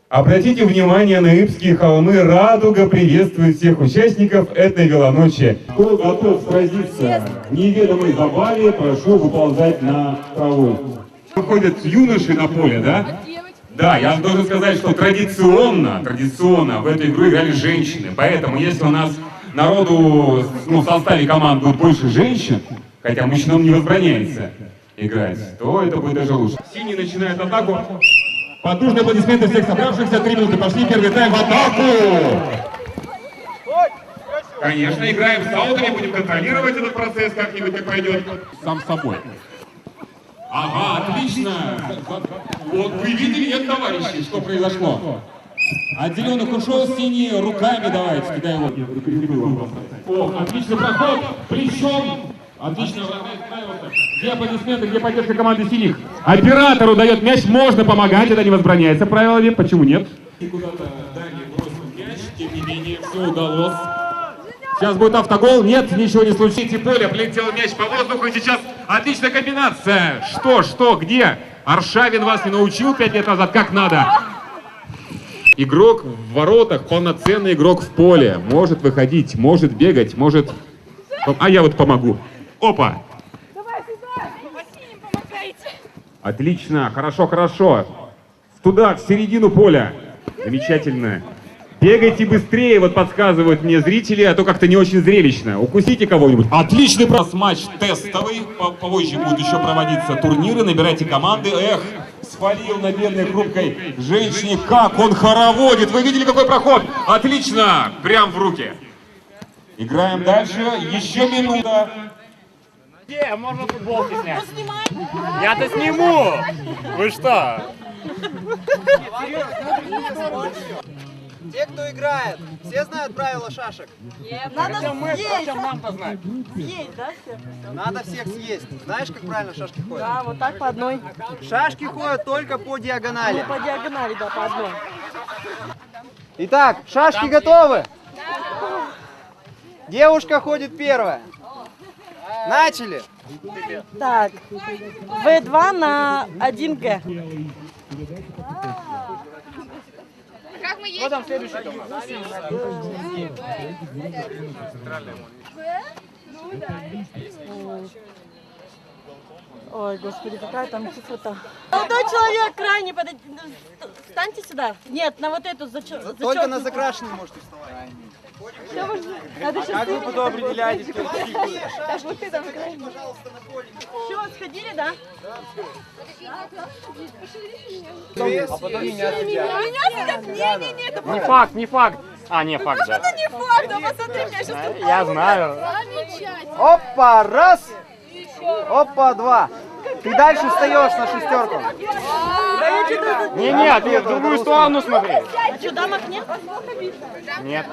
Обратите внимание на Ибские холмы. Радуга приветствует всех участников этой велоночи. Кто готов сразиться в неведомой забаве, прошу выползать на траву. Выходят юноши на поле, да? Да, я должен сказать, что традиционно в эту игру играли женщины. Поэтому, если у нас народу, в составе команд будет больше женщин, хотя мужчинам не возбраняется играть, то это будет даже лучше. Синий начинает атаку. Под дружные аплодисменты всех собравшихся. 3 минуты пошли, первый тайм в атаку! Конечно, играем с аутами, будем контролировать этот процесс, как-нибудь так пойдет. Сам собой. Ага, отлично! Вот вы видели, нет, товарищи, что произошло? От зеленых ушел, синий руками давайте, кидай его. О, отличный проход, плечом. Отлично, где аплодисменты, где поддержка команды синих? Оператору дает мяч, можно помогать, это не возбраняется правилами, почему нет? Куда-то далее бросил мяч, тем не менее, все удалось. Сейчас будет автогол, нет, ничего не случится, поле, полетел мяч по воздуху, и сейчас отличная комбинация. Что, где? Аршавин вас не научил 5 лет назад, как надо? Игрок в воротах, полноценный игрок в поле, может выходить, может бегать, может... А я вот помогу. Опа! Отлично, хорошо. Туда, в середину поля. Замечательно. Бегайте быстрее, вот подсказывают мне зрители, а то как-то не очень зрелищно. Укусите кого-нибудь. Отличный матч тестовый. Позже будут еще проводиться турниры. Набирайте команды. Эх, свалил на бедной хрупкой женщине. Как он хороводит. Вы видели, какой проход? Отлично. Прям в руки. Играем дальше. Еще минута. Можно футболки снять? Я-то сниму! Вы что? Те, кто играет, все знают правила шашек? Надо съесть. нам-то знать? Съесть, да, все? Надо всех съесть. Знаешь, как правильно шашки ходят? Да, вот так по одной. Шашки ходят только по диагонали. По диагонали, да, по одной. Итак, шашки готовы? Девушка ходит первая. Начали. Так, В2 на 1Г. Как мы едем? Что там следующий-то у нас? Ой, господи, какая там цифра-то. Молодой человек, крайне подойди. Встаньте сюда. Нет, на вот эту Только на закрашенный можете вставать. Как вы потом определяете, кто Так, вот ты там крайне. Все, сходили, да? А потом меня Меня сидят? Не, это Не факт, не факт. А, не факт, да. не факт, а посмотри, меня сейчас тут... Я знаю. Опа, раз. Опа, два. Ты дальше встаешь на шестерку. Не, ты в другую сторону смотри. А что, дамок нет? Нет.